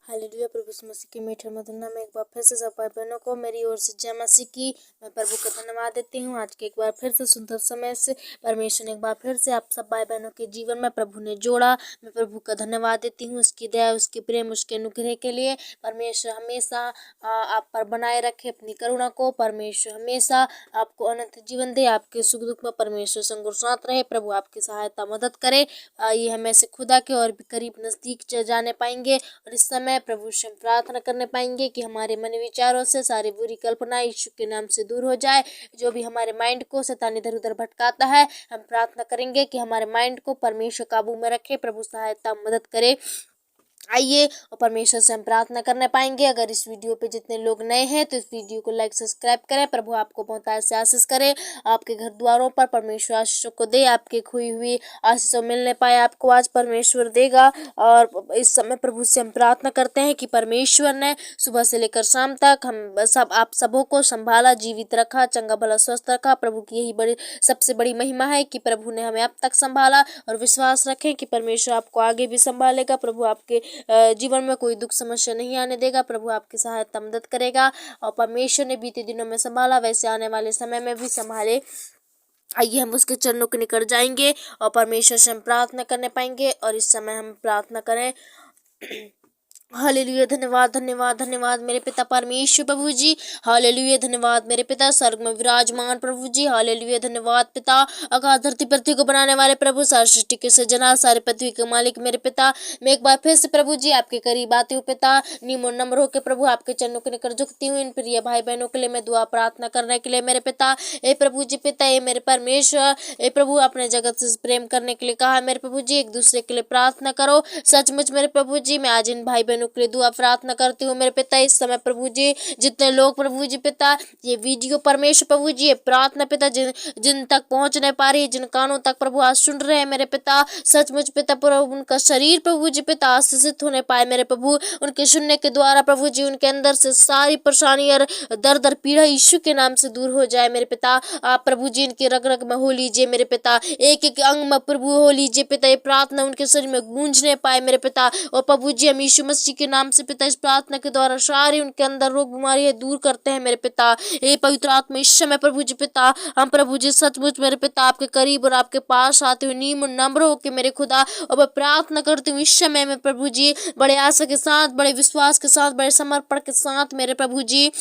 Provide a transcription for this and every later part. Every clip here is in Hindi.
हालेलुया। प्रभु यीशु मसीह के मीठे मधुर नाम में एक बार फिर से सब भाई बहनों को मेरी ओर से जय मसीह की। मैं प्रभु का धन्यवाद देती हूँ आज के एक बार फिर से सुंदर समय से परमेश्वर ने एक बार फिर से आप सब भाई बहनों के जीवन में प्रभु ने जोड़ा। मैं प्रभु का धन्यवाद देती हूँ, उसकी दया, उसके प्रेम, उसके अनुग्रह के लिए। परमेश्वर हमेशा आप पर बनाए रखे अपनी करुणा को। परमेश्वर हमेशा आपको अनंत जीवन दे, आपके सुख दुख में परमेश्वर संग और साथ रहे। प्रभु आपकी सहायता मदद करे। ये हम ऐसे खुदा के और भी करीब नजदीक जाने पाएंगे और इस समय प्रभु से हम प्रार्थना करने पाएंगे कि हमारे मन विचारों से सारी बुरी कल्पना यीशु के नाम से दूर हो जाए। जो भी हमारे माइंड को शैतान इधर उधर भटकाता है, हम प्रार्थना करेंगे कि हमारे माइंड को परमेश्वर काबू में रखे, प्रभु सहायता मदद करे। आइए और परमेश्वर से हम प्रार्थना करने पाएंगे। अगर इस वीडियो पे जितने लोग नए हैं तो इस वीडियो को लाइक सब्सक्राइब करें। प्रभु आपको बहुत ऐसे आशीष करे, आपके घर द्वारों पर परमेश्वर आशीषों को दे, आपके खोई हुई आशीषों मिलने पाए आपको आज परमेश्वर देगा। और इस समय प्रभु से हम प्रार्थना करते हैं कि परमेश्वर ने सुबह से लेकर शाम तक हम सब आप सबों को संभाला, जीवित रखा, चंगा भला स्वस्थ रखा। प्रभु की यही बड़ी सबसे बड़ी महिमा है कि प्रभु ने हमें अब तक संभाला और विश्वास रखें कि परमेश्वर आपको आगे भी संभालेगा। प्रभु आपके जीवन में कोई दुख समस्या नहीं आने देगा। प्रभु आपकी सहायता मदद करेगा और परमेश्वर ने बीते दिनों में संभाला, वैसे आने वाले समय में भी संभाले। आइए हम उसके चरणों के निकट जाएंगे और परमेश्वर से हम प्रार्थना करने पाएंगे। और इस समय हम प्रार्थना करें। हालेलुया। धन्यवाद धन्यवाद धन्यवाद मेरे पिता परमेश्वर प्रभु जी। हालेलुया। धन्यवाद मेरे पिता स्वर्ग में विराजमान प्रभु जी। हालेलुया। धन्यवाद पिता आकाश धरती पृथ्वी को बनाने वाले प्रभु, सारी सृष्टि के सृजना, सारे पृथ्वी के मालिक मेरे पिता। मैं एक बार फिर से प्रभु जी आपके करीब आती हूँ पिता, नीमो नम्र होकर प्रभु आपके चरणों के निकट झुकती हूँ। इन प्रिय भाई बहनों के लिए मैं दुआ प्रार्थना करने के लिए मेरे पिता। ए प्रभु जी पिता, ए मेरे परमेश्वर, ए प्रभु अपने जगत से प्रेम करने के लिए कहा मेरे प्रभु जी, एक दूसरे के लिए प्रार्थना करो। सचमुच मेरे प्रभु जी मैं आज इन भाई बहनों के लिए दुआ प्रार्थना करती हूँ मेरे पिता। इस समय प्रभु जी जितने लोग प्रभु जी पिता ये वीडियो परमेश्वर प्रभु जी ये प्रार्थना पिता जिन तक पहुंच नहीं पा रही, जिन कानों तक प्रभु आज सुन रहे हैं मेरे पिता, सचमुच पिता प्रभु उनका शरीर प्रभु जी पिता आशीषित होने पाए मेरे प्रभु। उनके सुनने के द्वारा प्रभु जी उनके अंदर से सारी परेशानी और दर्द और पीड़ा यीशु के नाम से दूर हो जाए मेरे पिता। आप प्रभु जी इनके रग रग में हो लीजिए मेरे पिता, एक एक अंग में प्रभु हो लीजिए पिता। ये प्रार्थना उनके शरीर में गूंजने पाए मेरे पिता। और प्रभु जी हम यीशु मसीह के नाम से पिता इस प्रार्थना के द्वारा सारी उनके अंदर रोग बीमारियां दूर करते हैं मेरे पिता। हे पवित्र आत्मा इस समय प्रभु जी पिता हम प्रभु जी सचमुच मेरे पिता आपके करीब और आपके पास आते हुए नीम नम्र होकर मेरे खुदा और मैं प्रार्थना करती हूँ इस समय में प्रभु जी बड़े आशा के साथ, बड़े विश्वास के साथ, बड़े समर्पण के साथ मेरे प्रभु जी।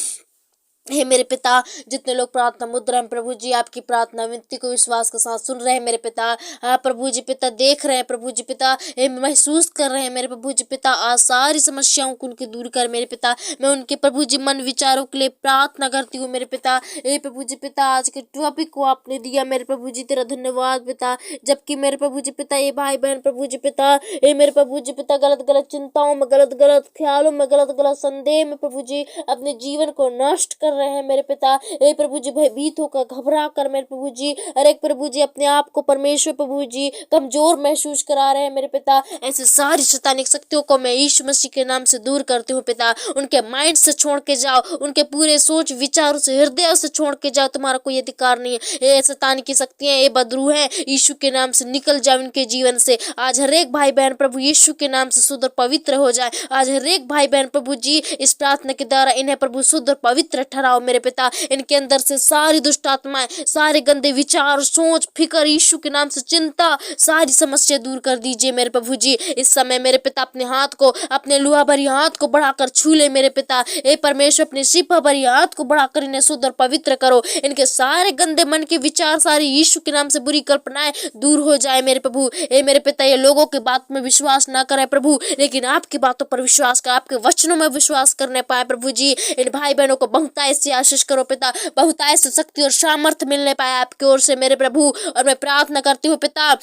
हे मेरे पिता जितने लोग प्रार्थना मुद्रा में प्रभु जी आपकी प्रार्थना विनती को विश्वास के साथ सुन रहे हैं मेरे पिता, प्रभु जी पिता देख रहे हैं प्रभु जी पिता, महसूस कर रहे हैं मेरे प्रभु जी पिता, आज सारी समस्याओं को उनके दूर कर मेरे पिता। मैं उनके प्रभु जी मन विचारों के लिए प्रार्थना करती हूँ मेरे पिता। हे प्रभु जी पिता आज के टॉपिक को आपने दिया मेरे प्रभु जी, तेरा धन्यवाद पिता। जबकि मेरे प्रभु जी पिता ये भाई बहन प्रभु जी पिता ये मेरे प्रभु जी पिता गलत गलत चिंताओं में, गलत गलत ख्यालों में, गलत गलत संदेह में प्रभु जी अपने जीवन को नष्ट कर रहे हैं मेरे पिता। हे प्रभु जी भयभीत होकर घबरा कर मेरे प्रभु जी अरे प्रभु जी अपने आप को परमेश्वर प्रभु जी कमजोर महसूस करा रहे हैं मेरे पिता। ऐसे सारी शैतानिक शक्तियों को मैं यीशु मसीह के नाम से दूर करती हूँ पिता। उनके माइंड से छोड़ के जाओ, उनके पूरे सोच विचारों से हृदय से छोड़ के जाओ, तुम्हारा कोई अधिकार नहीं है। ये शैतान की शक्तियां ये बदरू हैं, यीशु के नाम से निकल जाओ उनके जीवन से। आज हर एक भाई बहन प्रभु यीशु के नाम से शुद्ध और पवित्र हो जाए। आज हर एक भाई बहन प्रभु जी इस प्रार्थना के द्वारा इन्हें प्रभु शुद्ध और पवित्र ठहराओ मेरे पिता। इनके अंदर से सारी दुष्ट आत्माएं, सारे गंदे विचार, सोच, फिक्र, यीशु के नाम से चिंता, सारी समस्या दूर कर दीजिए मेरे प्रभु जी। इस समय मेरे पिता अपने हाथ को, अपने लोहा भरी हाथ को बढ़ाकर छू ले मेरे पिता। हे परमेश्वर अपने सिपा भरी हाथ को बढ़ाकर इन्हें शुद्ध और पवित्र करो। इनके सारे गंदे मन के विचार, सारी यीशु के नाम से बुरी कल्पनाएं दूर हो जाए मेरे प्रभु। हे मेरे पिता ये लोगों की बात में विश्वास ना करे प्रभु, लेकिन आपकी बातों पर विश्वास कर, आपके वचनों में विश्वास करने पाए प्रभु जी। इन भाई बहनों को बहुतायत से आशीष करो पिता, बहुतायत से शक्ति और सामर्थ्य मिलने पाए आपकी ओर से मेरे प्रभु। और मैं प्रार्थना करती हूँ पिता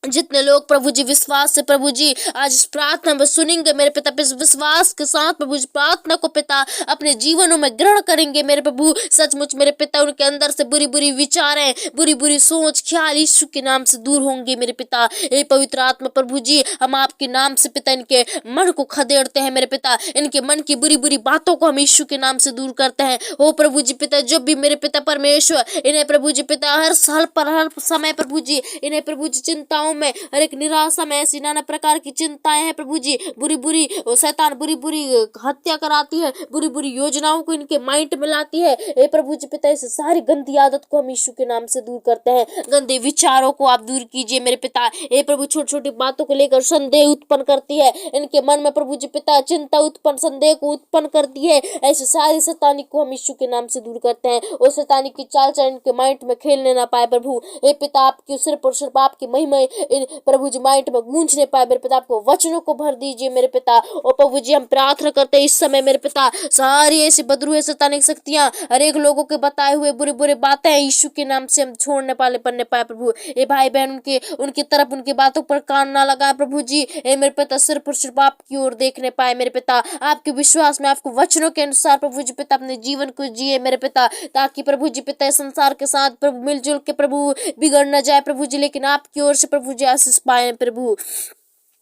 जितने लोग प्रभु जी विश्वास से प्रभु जी आज इस प्रार्थना में सुनेंगे मेरे पिता, विश्वास के साथ प्रभु जी प्रार्थना को पिता अपने जीवनों में ग्रहण करेंगे मेरे प्रभु। सचमुच मेरे पिता उनके अंदर से बुरी बुरी विचारें, बुरी बुरी सोच ख्याल यीशु के नाम से दूर होंगे मेरे पिता। हे पवित्र आत्मा प्रभु जी हम आपके नाम से पिता इनके मन को खदेड़ते हैं मेरे पिता। इनके मन की बुरी बुरी बातों को हम यीशु के नाम से दूर करते हैं। ओ प्रभु जी पिता जब भी मेरे पिता परमेश्वर इन्हें प्रभु जी पिता हर साल पर हर समय प्रभु जी इन्हें प्रभु जी चिंताओं चिंताओं में, हर एक निराशा में ऐसी नाना प्रकार की चिंताएं हैं प्रभु जी, बुरी बुरी शैतान बुरी बुरी हत्या कराती है, बुरी बुरी योजनाओं को इनके माइंड में लाती है। हे प्रभु जी पिता, इस सारी गंदी आदत को हम यीशु के नाम से दूर करते हैं, गंदे विचारों को आप दूर कीजिए मेरे पिता। हे प्रभु, छोटी छोटी बातों को लेकर संदेह उत्पन्न करती है इनके मन में प्रभु जी पिता, चिंता उत्पन्न, संदेह को उत्पन्न करती है। ऐसे सारी शैतानी को हम यीशु के नाम से दूर करते हैं, और शैतानी की चाल चलन इनके माइंड में खेलने ना पाए प्रभु। हे पिता, आपके सिर्फ और सिर्फ आपकी महिमा प्रभु जी माइंड में गूंजने पाए मेरे पिता। आपको वचनों को भर दीजिए मेरे पिता। और प्रभु जी हम प्रार्थना करते हैं इस समय मेरे पिता, सारी ऐसी बदरूह शैतानिक शक्तियां, हर एक लोगों के बताए हुए बुरे बुरे बातें यीशु के नाम से हम छोड़ने पाले बनने पाए प्रभु। ये भाई बहन उनकी तरफ उनकी बातों पर कान ना लगाए प्रभु जी। हे मेरे पिता, सिर्फ और सिर्फ आपकी ओर देखने पाए मेरे पिता, आपके विश्वास में, आपको वचनों के अनुसार प्रभु जी पिता अपने जीवन को जिए मेरे पिता, ताकि प्रभु जी पिता संसार के साथ प्रभु मिलजुल के प्रभु बिगड़ न जाए प्रभु जी, लेकिन आपकी ओर से प्रभु जी आशीष पाए प्रभु।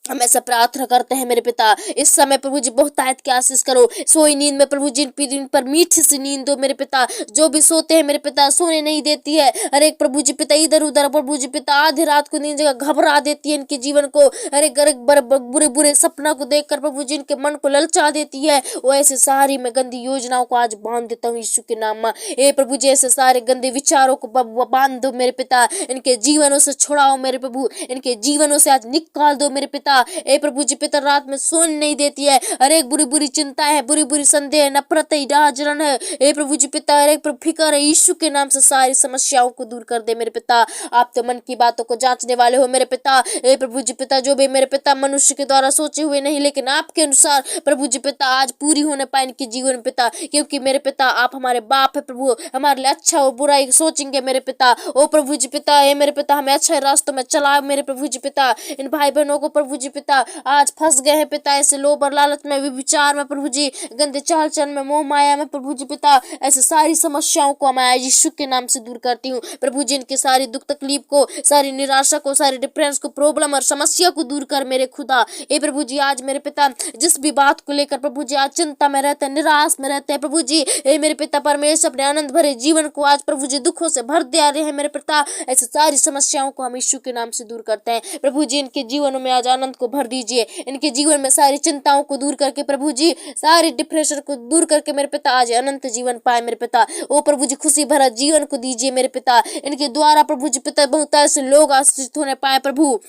हम ऐसा प्रार्थना करते हैं मेरे पिता, इस समय प्रभु जी बहुत आयत की आशीष करो। सोई नींद में प्रभु जी इन पर मीठी सी नींद दो मेरे पिता। जो भी सोते हैं मेरे पिता, सोने नहीं देती है, हर एक प्रभु जी पिता इधर उधर प्रभु जी पिता आधी रात को नींद जगह घबरा देती है इनके जीवन को, हर एक बुरे बुरे सपना को देखकर प्रभु जी इनके मन को ललचा देती है। वो ऐसे सारी मैं गंदी योजनाओं को आज बांध देता हूँ यीशु के नाम में। हे प्रभु जी, ऐसे सारे गंदे विचारों को बांध दो मेरे पिता, इनके जीवनों से छुड़ाओ मेरे प्रभु, इनके जीवनों से आज निकाल दो मेरे पिता। ए प्रभु जी पिता, रात में सोने नहीं देती है, हर एक बुरी बुरी चिंता है, बुरी बुरी संदेह, नफरत है, डाह जलन है। ए प्रभु जी पिता, हर एक फिक्र है, यीशु के नाम से सारी समस्याओं को दूर कर दे मेरे पिता। आप तो मन की बातों को जांचने वाले हो मेरे पिता। ए प्रभु जी पिता, जो भी मेरे पिता मनुष्य के द्वारा सोचे हुए नहीं, लेकिन आपके अनुसार प्रभु जी पिता आज पूरी होने पाए इनके जीवन पिता, क्योंकि मेरे पिता आप हमारे बाप है प्रभु, हमारे लिए अच्छा और बुरा सोचेंगे मेरे पिता। ओ प्रभु जी पिता, हे मेरे पिता, हमें अच्छे रास्तों में चलाओ मेरे प्रभु जी पिता। इन भाई बहनों को प्रभु जी पिता आज फंस गए हैं पिता, ऐसे लोभ और लालच में, विचार में प्रभु जी, गंदे चाल चलन में, मोह माया में प्रभु जी पिता, ऐसे सारी समस्याओं को मैं आज यीशु के नाम से दूर करती हूँ प्रभु जी। इनके सारी दुख तकलीफ को, सारी निराशा को, सारी डिप्रेशन को, प्रॉब्लम और समस्या को दूर कर मेरे खुदा। ए प्रभु जी, आज मेरे पिता जिस भी बात को लेकर प्रभु जी आज चिंता में रहते हैं, निराश में रहते हैं प्रभु जी, हे मेरे पिता परमेश्वर अपने आनंद भरे जीवन को आज प्रभु जी दुखों से भर दे रहे हैं मेरे पिता। ऐसे सारी समस्याओं को हम यीशु के नाम से दूर करते हैं प्रभु जी। इनके जीवनों में आज आनंद को भर दीजिए, इनके जीवन में सारी चिंताओं को दूर करके प्रभु जी, सारी डिप्रेशन को दूर करके मेरे पिता आज अनंत जीवन पाए मेरे पिता। ओ प्रभु जी, खुशी भरा जीवन को दीजिए मेरे पिता। इनके द्वारा प्रभु जी पिता बहुत ऐसे लोग आशीषित होने पाए प्रभु,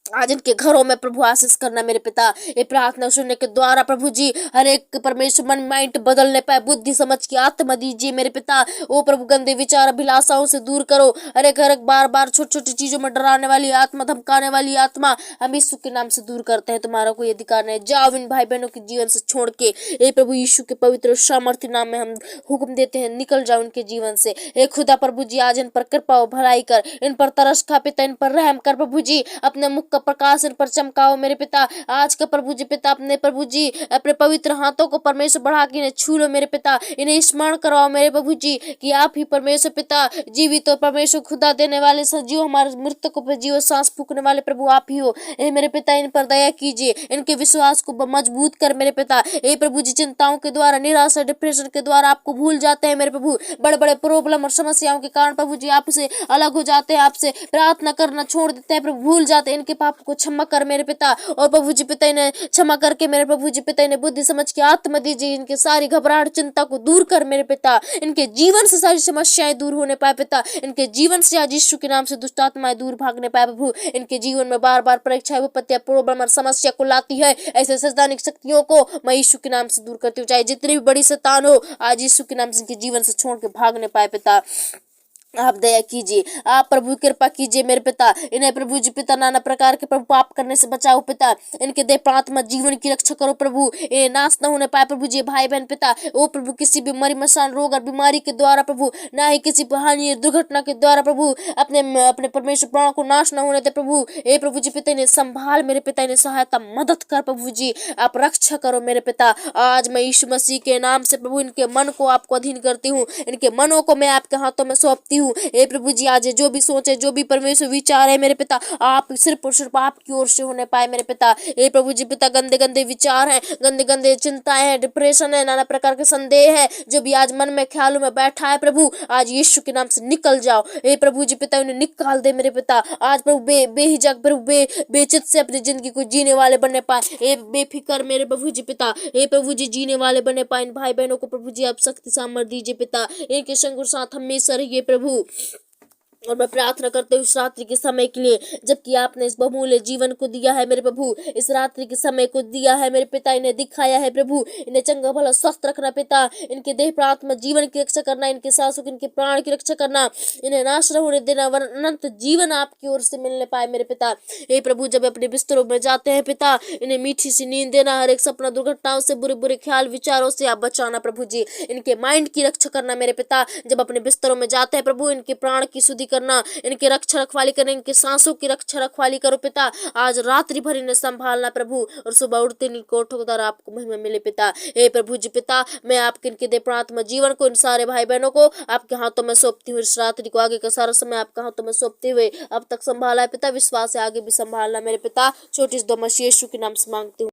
आज इनके घरों में प्रभु आशीष करना मेरे पिता। ये प्रार्थना सुनने के द्वारा प्रभु जी हर एक परमेश्वर मन माइंड बदलने पाए, बुद्धि समझ की आत्मा दीजिए मेरे पिता। ओ प्रभु, गंदे विचार अभिलाषाओं से दूर करो, हर एक बार बार छोटी छोटी चीजों में डराने वाली आत्मा, धमकाने वाली आत्मा हम यीशु के नाम से दूर करते हैं। तुम्हारा कोई अधिकार नहीं, जाओ इन भाई बहनों के जीवन से छोड़ के। हे प्रभु यीशु के पवित्र सामर्थ्य नाम में हम हुक्म देते हैं, निकल जाओ उनके जीवन से। हे खुदा प्रभु जी, आज इन पर कृपा और भलाई कर, इन पर तरस खा पिता, इन पर रहम कर प्रभु जी। अपने मुख का प्रकाश इन पर चमकाओ मेरे पिता। आज का प्रभु जी पिता अपने प्रभु जी अपने पवित्र हाथों को परमेश्वर बढ़ा के इन्हें छू लो मेरे पिता। इन्हें स्मरण करवाओ मेरे प्रभु जी कि आप ही परमेश्वर पिता जीवित और परमेश्वर खुदा देने वाले सजीव, हमारे मृतकों पर जीव सांस फूकने वाले प्रभु आप ही हो। मेरे पिता इन पर दया कीजिए, इनके विश्वास को मजबूत कर मेरे पिता। हे प्रभु जी, चिंताओं के द्वारा, निराशा डिप्रेशन के द्वारा आपको भूल जाते हैं मेरे प्रभु। बड़े बड़े प्रॉब्लम और समस्याओं के कारण प्रभु जी आपसे अलग हो जाते हैं, आपसे प्रार्थना करना छोड़ देते हैं प्रभु, भूल जाते हैं। इनके पाप को क्षमा कर मेरे पिता। और प्रभु जी पिता इन्हें क्षमा करके मेरे प्रभु जी पिता इन्हें बुद्धि समझ की आत्मा दीजिए। इनके सारी घबराहट चिंता को दूर कर मेरे पिता। इनके जीवन से सारी समस्याएं दूर होने पाए पिता। इनके जीवन से आज यीशु के नाम से दुष्ट आत्माएं दूर भागने पाए प्रभु। इनके जीवन में बार बार परीक्षाएं, विपत्तियां, प्रॉब्लम और समस्या को लाती है, ऐसे शैतानिक शक्तियों को मैं यीशु के नाम से दूर करती हूँ। चाहे जितनी भी बड़ी शैतान हो, आज यीशु के नाम से इनके जीवन से छोड़ के भागने पाए पिता। आप दया कीजिए, आप प्रभु कृपा कीजिए मेरे पिता। इन्हें प्रभु जी पिता नाना प्रकार के प्रभु पाप करने से बचाओ पिता। इनके देह प्रात्मा जीवन की रक्षा करो प्रभु, ये नाश न होने पाए प्रभु जी भाई बहन पिता। ओ प्रभु, किसी भी मरी मसान रोग और बीमारी के द्वारा प्रभु, ना ही किसी हानि दुर्घटना के द्वारा प्रभु अपने परमेश्वर प्राणों को नाश न होने दे प्रभु। हे प्रभु जी पिता, इन्हें संभाल मेरे पिता, इन्हें सहायता मदद कर प्रभु जी, आप रक्षा करो मेरे पिता। आज मैं यीशु मसीह के नाम से प्रभु इनके मन को आपको अधीन करती हूँ, इनके मनों को मैं आपके हाथों में सौंपती हूँ। हे प्रभु जी, आज जो भी सोच है, जो भी परमेश्वर विचार है मेरे पिता, आप सिर्फ और सिर्फ आपकी ओर से होने पाए मेरे पिता। हे प्रभु जी पिता, गंदे गंदे विचार हैं, गंदे गंदे चिंताएं हैं, डिप्रेशन है, नाना प्रकार के संदेह है, जो भी आज मन में ख्यालों में बैठा है प्रभु, आज यीशु के नाम से निकल जाओ। हे प्रभु जी पिता, उन्हें निकाल दे मेरे पिता। आज प्रभु बेहिचक प्रभु बेचित से अपनी जिंदगी को जीने वाले बनने पाए। हे बेफिक्र मेरे प्रभु जी पिता, हे प्रभु जी जीने वाले बनने पाए। इन भाई बहनों को प्रभु जी आप शक्ति सामर्थ दीजिए पिता, इनके संग और साथ हमेशा रहिए प्रभु। और मैं प्रार्थना करते हूँ इस रात्रि के समय के लिए, जबकि आपने इस बहुमूल्य जीवन को दिया है मेरे प्रभु, इस रात्रि के समय को दिया है मेरे पिता, इन्हें दिखाया है प्रभु, इन्हें चंगा भला स्वस्थ रखना पिता, इनके देह प्रात्मा जीवन की रक्षा करना, इनके सांसों इनके प्राण की रक्षा करना, इन्हें नाश न होने देना, वरन अनंत जीवन आपकी ओर से मिलने पाए मेरे पिता। हे प्रभु, जब अपने बिस्तरों में जाते हैं पिता, इन्हें मीठी सी नींद देना, हर एक सपना दुर्घटनाओं से, बुरे बुरे ख्याल विचारों से आप बचाना प्रभु जी, इनके माइंड की रक्षा करना मेरे पिता। जब अपने बिस्तरों में जाते हैं प्रभु, इनके प्राण की शुद्धि करना, इनके रक्षा रखवाली करना, इनके सांसों की रक्षा रखवाली करो पिता। आज रात्रि भर इन्हें संभालना प्रभु, और सुबह उठते इनको ठोकदार आपको महिमा मिले पिता। हे प्रभु जी पिता, मैं आपके इनके दे प्रार्थना जीवन को, इन सारे भाई बहनों को आपके हाथों में सौंपती हूँ। इस रात्रि को आगे का सारा समय आपके हाथों में सौंपते हुए अब तक संभाला है पिता, विश्वास से आगे भी संभालना मेरे पिता। छोटी सी दुआ मसीह यीशु के नाम से मांगती हूँ।